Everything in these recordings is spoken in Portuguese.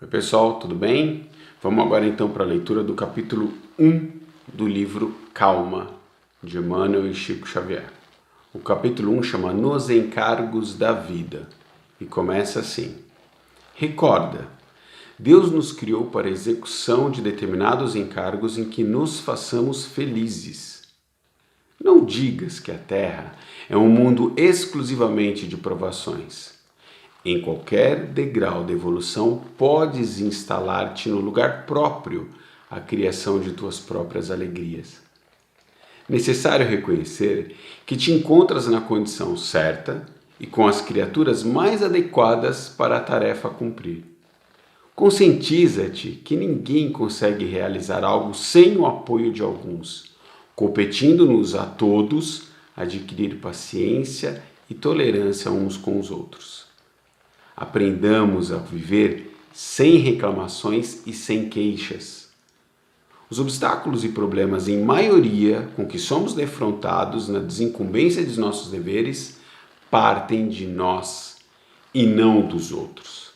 Oi pessoal, tudo bem? Vamos agora então para a leitura do capítulo 1 do livro Calma, de Emmanuel e Chico Xavier. O capítulo 1 chama Nos Encargos da Vida e começa assim: Recorda, Deus nos criou para a execução de determinados encargos em que nos façamos felizes. Não digas que a Terra é um mundo exclusivamente de provações. Em qualquer degrau da evolução, podes instalar-te no lugar próprio à criação de tuas próprias alegrias. Necessário reconhecer que te encontras na condição certa e com as criaturas mais adequadas para a tarefa a cumprir. Conscientiza-te que ninguém consegue realizar algo sem o apoio de alguns, competindo-nos a todos adquirir paciência e tolerância uns com os outros. Aprendamos a viver sem reclamações e sem queixas. Os obstáculos e problemas, em maioria, com que somos defrontados na desincumbência de nossos deveres, partem de nós e não dos outros.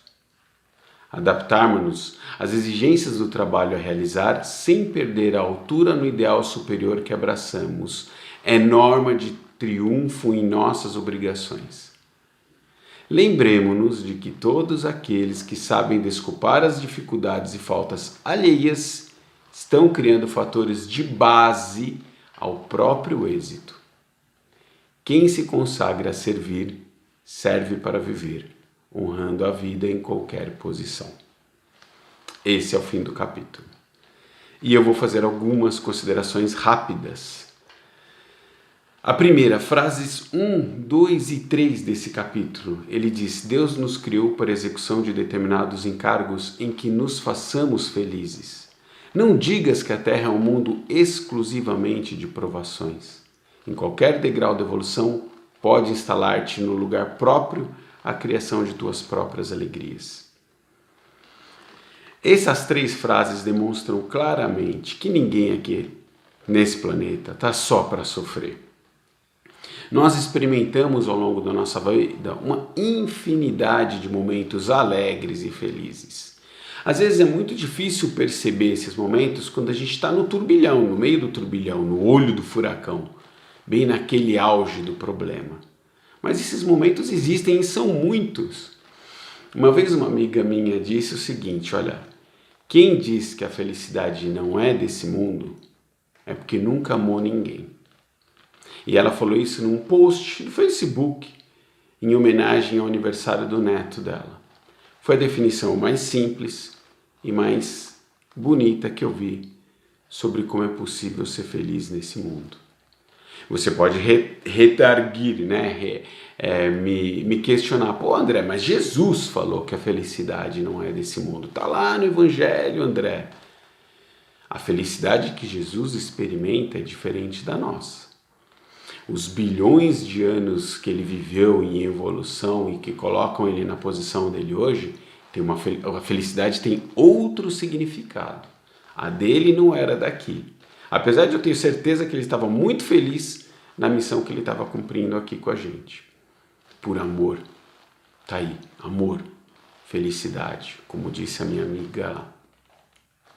Adaptarmos-nos às exigências do trabalho a realizar sem perder a altura no ideal superior que abraçamos é norma de triunfo em nossas obrigações. Lembremo-nos de que todos aqueles que sabem desculpar as dificuldades e faltas alheias estão criando fatores de base ao próprio êxito. Quem se consagra a servir, serve para viver, honrando a vida em qualquer posição. Esse é o fim do capítulo. E eu vou fazer algumas considerações rápidas. A primeira, frases 1, 2 e 3 desse capítulo, ele diz: Deus nos criou para a execução de determinados encargos em que nos façamos felizes. Não digas que a Terra é um mundo exclusivamente de provações. Em qualquer degrau da evolução, pode instalar-te no lugar próprio à criação de tuas próprias alegrias. Essas três frases demonstram claramente que ninguém aqui nesse planeta está só para sofrer. Nós experimentamos ao longo da nossa vida uma infinidade de momentos alegres e felizes. Às vezes é muito difícil perceber esses momentos quando a gente está no turbilhão, no meio do turbilhão, no olho do furacão, bem naquele auge do problema. Mas esses momentos existem e são muitos. Uma vez uma amiga minha disse o seguinte: olha, quem diz que a felicidade não é desse mundo é porque nunca amou ninguém. E ela falou isso num post no Facebook, em homenagem ao aniversário do neto dela. Foi a definição mais simples e mais bonita que eu vi sobre como é possível ser feliz nesse mundo. Você pode redarguir, né? Me questionar. Pô, André, mas Jesus falou que a felicidade não é desse mundo. Está lá no Evangelho, André. A felicidade que Jesus experimenta é diferente da nossa. Os bilhões de anos que ele viveu em evolução e que colocam ele na posição dele hoje, a felicidade tem outro significado. A dele não era daqui. Apesar de eu ter certeza que ele estava muito feliz na missão que ele estava cumprindo aqui com a gente. Por amor. Tá aí, amor, felicidade, como disse a minha amiga lá.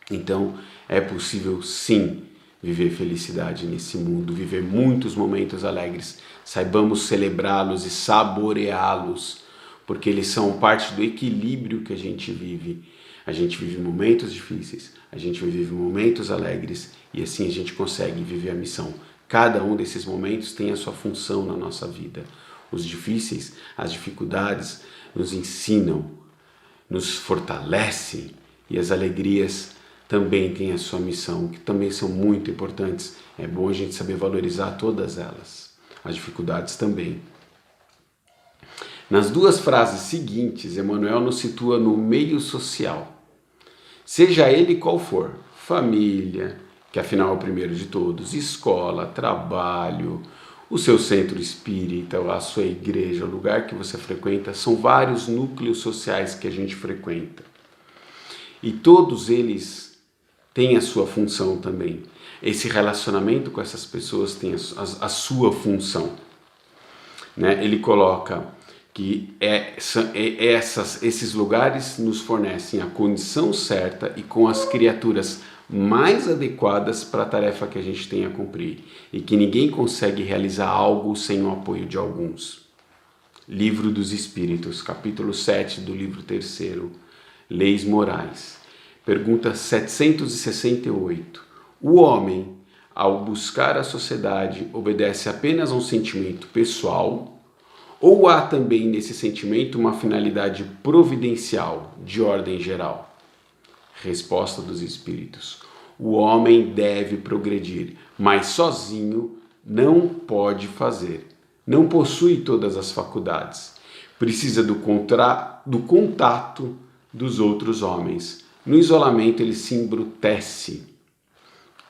Então, é possível sim viver felicidade nesse mundo, viver muitos momentos alegres. Saibamos celebrá-los e saboreá-los, porque eles são parte do equilíbrio que a gente vive. A gente vive momentos difíceis, a gente vive momentos alegres e assim a gente consegue viver a missão. Cada um desses momentos tem a sua função na nossa vida. Os difíceis, as dificuldades nos ensinam, nos fortalecem e as alegrias também têm a sua missão, que também são muito importantes. É bom a gente saber valorizar todas elas. As dificuldades também. Nas duas frases seguintes, Emmanuel nos situa no meio social. Seja ele qual for, família, que afinal é o primeiro de todos, escola, trabalho, o seu centro espírita, a sua igreja, o lugar que você frequenta, são vários núcleos sociais que a gente frequenta. E todos eles tem a sua função também. Esse relacionamento com essas pessoas tem a sua função. Né? Ele coloca esses lugares nos fornecem a condição certa e com as criaturas mais adequadas para a tarefa que a gente tem a cumprir, e que ninguém consegue realizar algo sem o apoio de alguns. Livro dos Espíritos, capítulo 7 do livro 3º, Leis Morais. Pergunta 768. O homem, ao buscar a sociedade, obedece apenas a um sentimento pessoal, ou há também nesse sentimento uma finalidade providencial, de ordem geral? Resposta dos Espíritos. O homem deve progredir, mas sozinho não pode fazer. Não possui todas as faculdades. Precisa do contato dos outros homens. No isolamento ele se embrutece.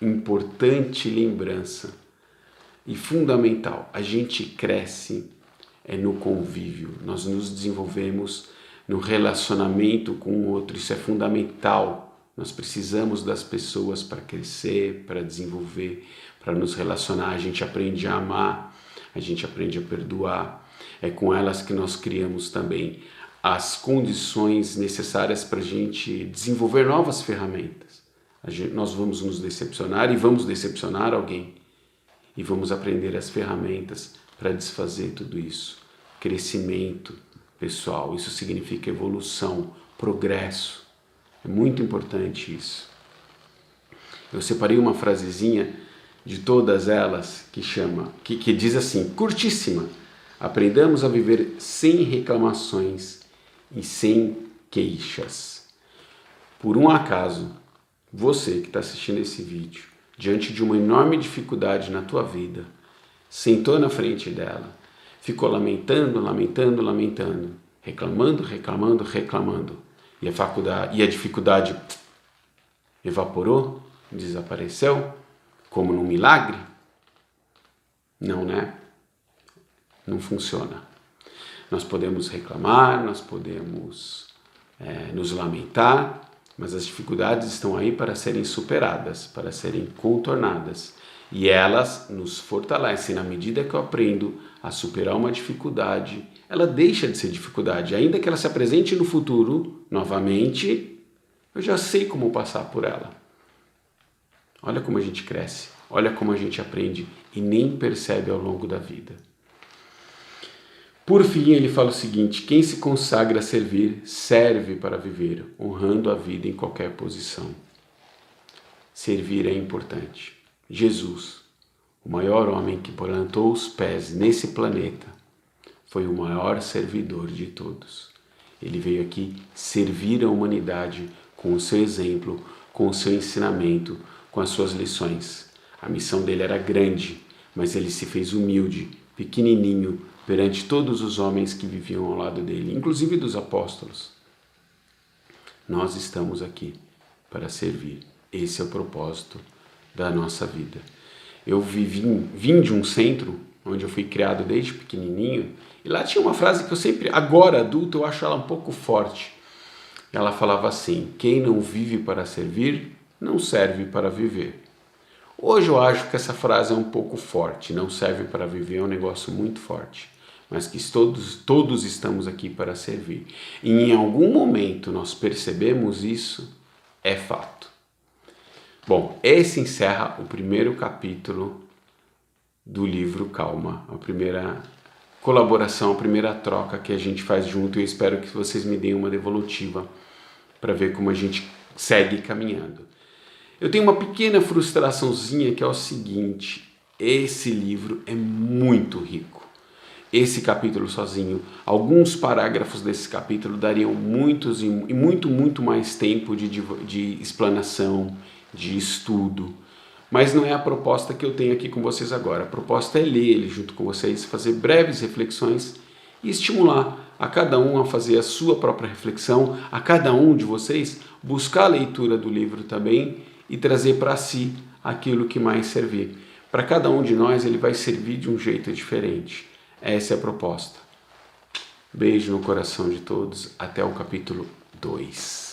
Importante lembrança e fundamental. A gente cresce no convívio. Nós nos desenvolvemos no relacionamento com o outro. Isso é fundamental. Nós precisamos das pessoas para crescer, para desenvolver, para nos relacionar. A gente aprende a amar, a gente aprende a perdoar. É com elas que nós criamos também as condições necessárias para a gente desenvolver novas ferramentas. Nós vamos nos decepcionar e vamos decepcionar alguém. E vamos aprender as ferramentas para desfazer tudo isso. Crescimento pessoal, isso significa evolução, progresso. É muito importante isso. Eu separei uma frasezinha de todas elas que diz assim, curtíssima: aprendamos a viver sem reclamações e sem queixas. Por um acaso, você que está assistindo esse vídeo, diante de uma enorme dificuldade na tua vida, sentou na frente dela, ficou lamentando, reclamando, e a dificuldade evaporou, desapareceu, como num milagre? Não, né? Não funciona. Nós podemos reclamar, nós podemos nos lamentar, mas as dificuldades estão aí para serem superadas, para serem contornadas. E elas nos fortalecem. Na medida que eu aprendo a superar uma dificuldade, ela deixa de ser dificuldade. Ainda que ela se apresente no futuro, novamente, eu já sei como passar por ela. Olha como a gente cresce, olha como a gente aprende e nem percebe ao longo da vida. Por fim, ele fala o seguinte: quem se consagra a servir, serve para viver, honrando a vida em qualquer posição. Servir é importante. Jesus, o maior homem que plantou os pés nesse planeta, foi o maior servidor de todos. Ele veio aqui servir a humanidade com o seu exemplo, com o seu ensinamento, com as suas lições. A missão dele era grande, mas ele se fez humilde, pequenininho, perante todos os homens que viviam ao lado dele, inclusive dos apóstolos. Nós estamos aqui para servir. Esse é o propósito da nossa vida. Eu vim de um centro onde eu fui criado desde pequenininho, e lá tinha uma frase que eu sempre, agora adulto, eu acho ela um pouco forte. Ela falava assim: quem não vive para servir, não serve para viver. Hoje eu acho que essa frase é um pouco forte. Não serve para viver é um negócio muito forte, mas que todos estamos aqui para servir. E em algum momento nós percebemos isso, é fato. Bom, esse encerra o primeiro capítulo do livro Calma, a primeira colaboração, a primeira troca que a gente faz junto, e eu espero que vocês me deem uma devolutiva para ver como a gente segue caminhando. Eu tenho uma pequena frustraçãozinha, que é o seguinte: esse livro é muito rico. Esse capítulo sozinho, alguns parágrafos desse capítulo dariam muito mais tempo de explanação, de estudo. Mas não é a proposta que eu tenho aqui com vocês agora. A proposta é ler ele junto com vocês, fazer breves reflexões e estimular a cada um a fazer a sua própria reflexão, a cada um de vocês buscar a leitura do livro também e trazer para si aquilo que mais servir. Para cada um de nós ele vai servir de um jeito diferente. Essa é a proposta. Beijo no coração de todos. Até o capítulo 2.